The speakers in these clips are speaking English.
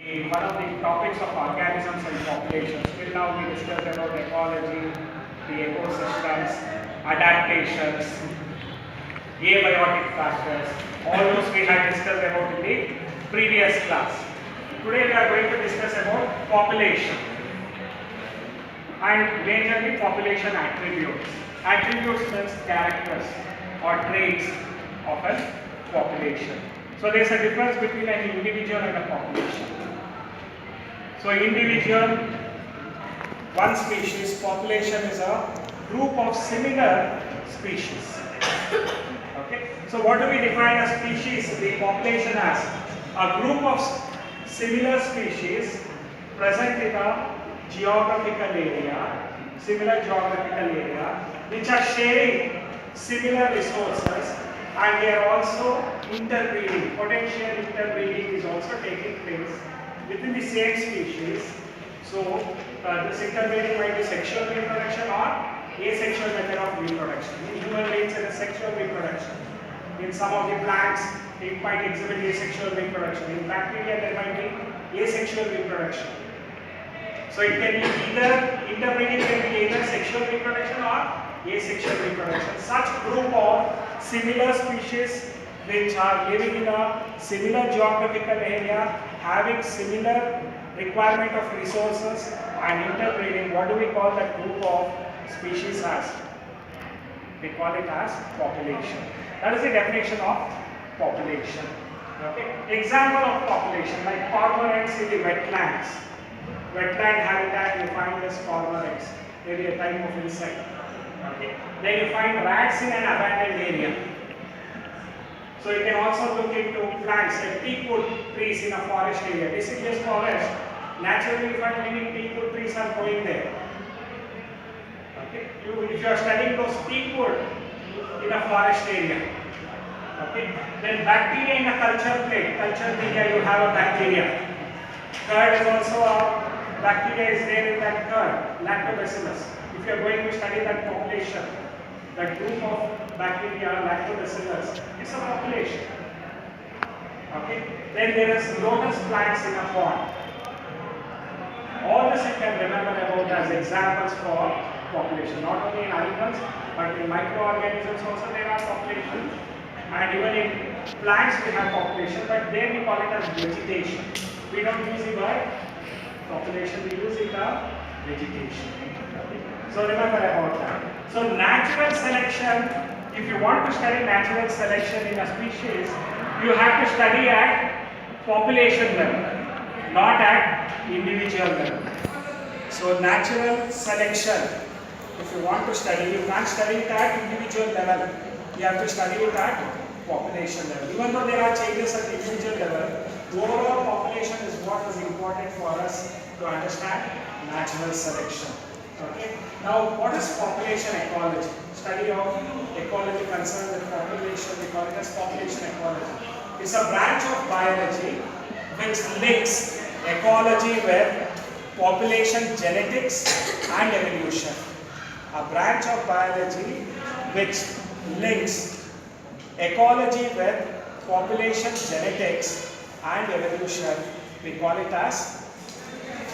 One of the topics of organisms and populations. Till now we discussed about ecology, the ecosystems, adaptations, abiotic factors. All those we had discussed about in the previous class. Today we are going to discuss about population and majorly population attributes. Attributes means characters or traits of a population. So there is a difference between an individual and a population. So individual, one species, population is a group of similar species. Okay. So what do we define as species? The population as a group of similar species present in a geographical area, similar geographical area, which are sharing similar resources, and they are also interbreeding. Potential interbreeding is also taking place within the same species. So this interbreeding might be sexual reproduction or asexual method of reproduction. In human beings it is sexual reproduction. In some of the plants it might exhibit asexual reproduction. In bacteria there might be asexual reproduction. So it can be either, interbreeding can be either sexual reproduction or asexual reproduction. Such group of similar species which are living in a similar geographical area, having similar requirement of resources and interbreeding, what do we call that group of species as? We call it as population. That is the definition of population. Okay. Example of population like cormorants in the wetlands. Wetland habitat, you find this cormorants, maybe a type of insect. Okay. Then you find rats in an abandoned area. So you can also look into plants like teakwood trees in a forest area. Deciduous forest, naturally you find many teakwood trees are growing there. Okay. If you are studying those teakwood in a forest area, okay. Then bacteria in a culture plate, culture media you have a bacteria. Curd is also a bacteria is there in that curd, lactobacillus. If you are going to study that population, that group of bacteria, lactobacillus, it's a population. Okay. Then there is lotus plants in a pond. All this you can remember about as examples for population. Not only in animals, but in microorganisms also there are populations. And even in plants we have population, but there we call it as vegetation. We don't use the word population, we use it as vegetation. So remember about that. So natural selection, if you want to study natural selection in a species, you have to study at population level, not at individual level. So natural selection, if you want to study, you can't study it at individual level. You have to study it at population level. Even though there are changes at individual level, the overall population is what is important for us to understand natural selection. Okay. Now, what is population ecology? Study of ecology concerned with population, we call it as population ecology. It's a branch of biology which links ecology with population genetics and evolution. A branch of biology which links ecology with population genetics and evolution, we call it as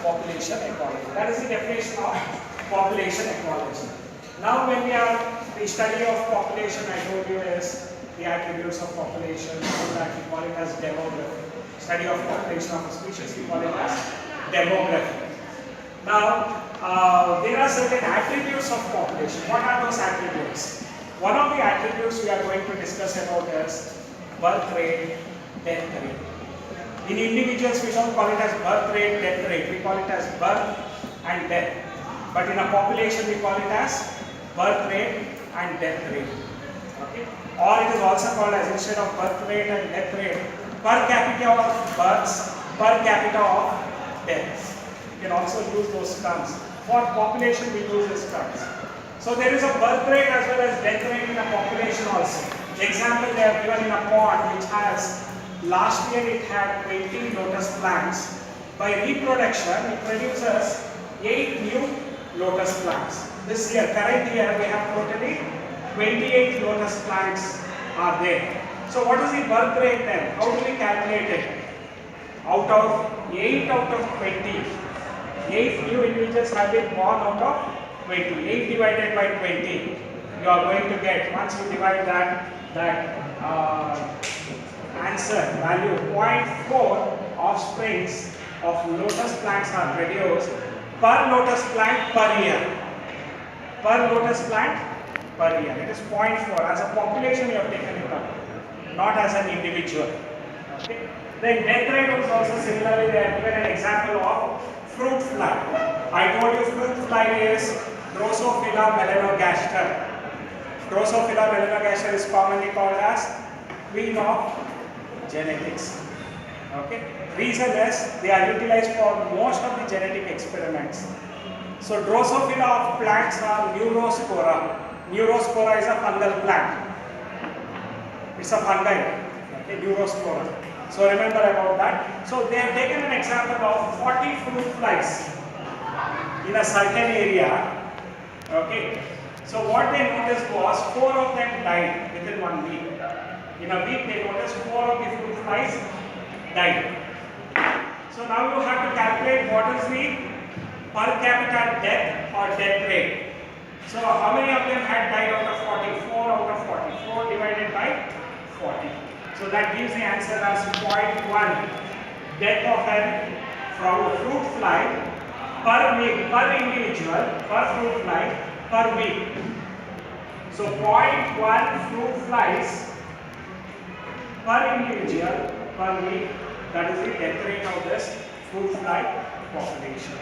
population ecology. That is the definition of population ecology. Now when the study of population, I told you, is the attributes of population. After that we call it as demography. Study of population of a species, we call it as demography. Now there are certain attributes of population. What are those attributes? One of the attributes we are going to discuss about is birth rate, death rate. In individuals we don't call it as birth rate, death rate. We call it as birth and death. But in a population we call it as birth rate and death rate. Okay. Or it is also called as, instead of birth rate and death rate, per capita of births, per capita of deaths. You can also use those terms. For population we use these terms. So there is a birth rate as well as death rate in a population also. Example they have given in a pond which has, last year it had 20 lotus plants. By reproduction it produces 8 new lotus plants. This year, current year, we have totally 28 lotus plants are there. So what is the birth rate then? How do we calculate it? out of 8 out of 20, 8 new individuals have been born out of 20. 8 divided by 20, you are going to get, once you divide that answer value, 0.4 offsprings of lotus plants are produced per lotus plant per year. Per lotus plant per year. It is 0.4. As a population you have taken it up, not as an individual. Okay. Then death rate was also similarly, they have given an example of fruit fly. I told you fruit fly is Drosophila melanogaster. Drosophila melanogaster is commonly called as queen of genetics. Okay. Reason is they are utilized for most of the genetic experiments. So Drosophila of plants are Neurospora. Neurospora is a fungal plant. It's a fungi. Okay, Neurospora. So remember about that. So they have taken an example of 40 fruit flies in a certain area. Okay. So what they noticed was 4 of them died within 1 week. In a week they noticed 4 of the fruit flies died. So now you have to calculate what is the per capita death or death rate. So how many of them had died out of 40? 4 out of 40. 4 divided by 40. So that gives the answer as 0.1 death of a fruit fly per week, per individual, per fruit fly per week. So 0.1 fruit flies per individual per week, that is the death rate of this fruit fly population.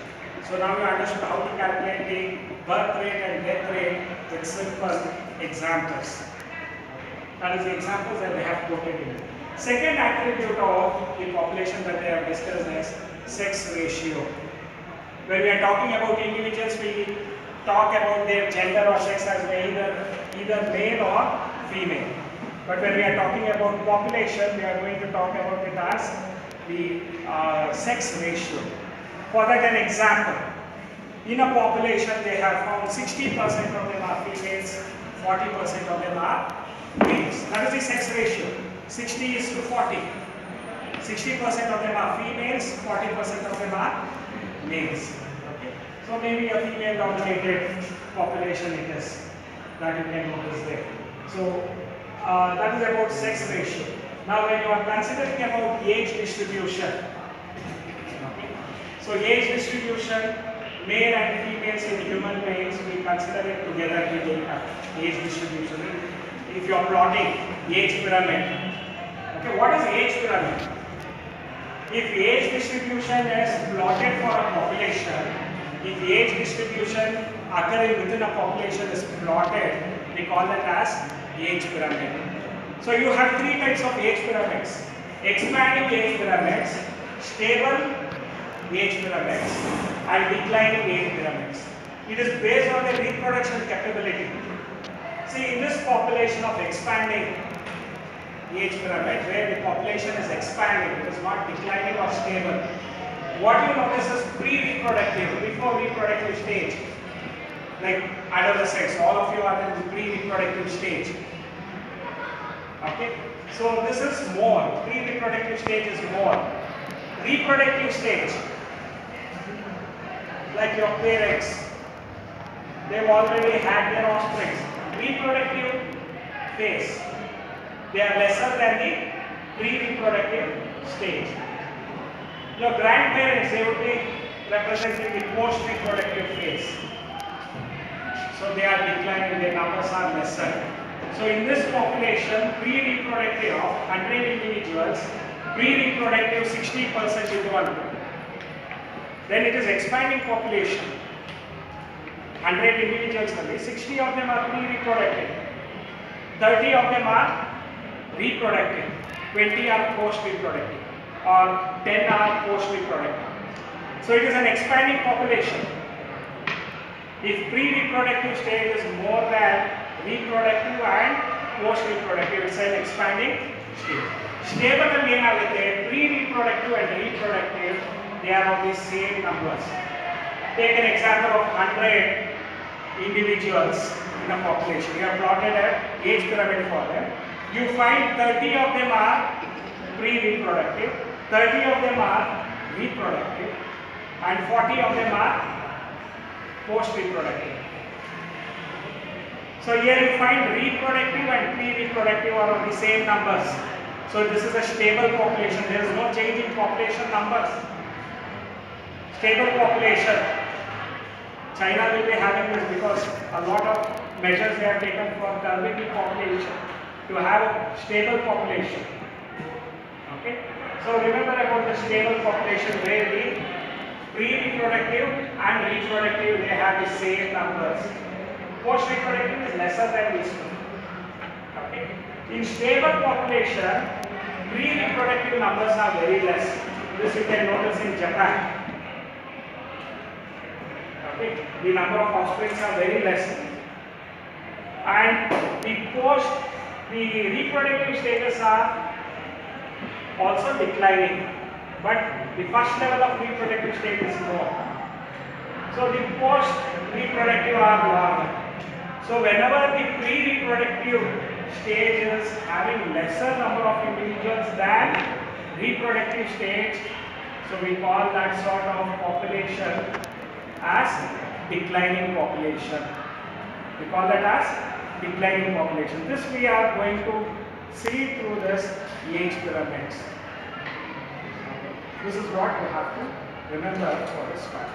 So now you understood how to calculate the birth rate and death rate with simple examples. That is the examples that they have quoted in. Second attribute of the population that they have discussed is sex ratio. When we are talking about individuals, we talk about their gender or sex as either male or female. But when we are talking about population, we are going to talk about it as the sex ratio. For that, an example. In a population, they have found 60% of them are females, 40% of them are males. That is the sex ratio. 60 is to 40. 60% of them are females, 40% of them are males. Okay. So maybe a female dominated population it is, that you can notice there. So that is about sex ratio. Now when you are considering about age distribution, okay. So age distribution, male and females in human beings, we consider it together with the age distribution. If you are plotting age pyramid, okay, what is age pyramid? If age distribution is plotted for a population, if age distribution occurring within a population is plotted, we call that as age pyramid. So you have 3 types of age pyramids: expanding age pyramids, stable age pyramids, and declining age pyramids. It is based on the reproduction capability. See, in this population of expanding age pyramid, where the population is expanding, it is not declining or stable. What you notice is pre-reproductive, before reproductive stage, like adolescents, all of you are in the pre-reproductive stage. Okay, so this is more, pre-reproductive stage is more. Reproductive stage, like your parents, they've already had their offspring. Reproductive phase, they are lesser than the pre-reproductive stage. Your grandparents, they would be representing the post-reproductive phase. So they are declining, their numbers are lesser. So in this population, pre-reproductive of 100 individuals, pre-reproductive 60% is 1. Then it is expanding population. 100 individuals only, 60 of them are pre-reproductive. 30 of them are reproductive. 20 are post-reproductive. Or 10 are post-reproductive. So it is an expanding population. If pre-reproductive stage is more than reproductive and post-reproductive, it's an expanding stage. Stable and ಏನಾಗುತ್ತೆ, pre-reproductive and reproductive, they are of the same numbers. Take an example of 100 individuals in a population. You have plotted an age pyramid for them. You find 30 of them are pre-reproductive, 30 of them are reproductive, and 40 of them are post-reproductive. So here you find reproductive and pre-reproductive are of the same numbers. So this is a stable population. There is no change in population numbers. Stable population. China will be having this because a lot of measures they have taken for curbing the population to have a stable population. Okay. So remember about the stable population where the pre-reproductive and reproductive they have the same numbers. Post-reproductive is lesser than these two. Okay. In stable population, pre-reproductive numbers are very less. This you can notice in Japan. Okay. The number of offsprings are very less. And the reproductive stages are also declining. But the first level of reproductive stage is more. So the post-reproductive are normal. So whenever the pre-reproductive stage is having lesser number of individuals than reproductive stage, so we call that sort of population as declining population. We call that as declining population. This we are going to see through this age pyramids. This is what you have to remember for this part.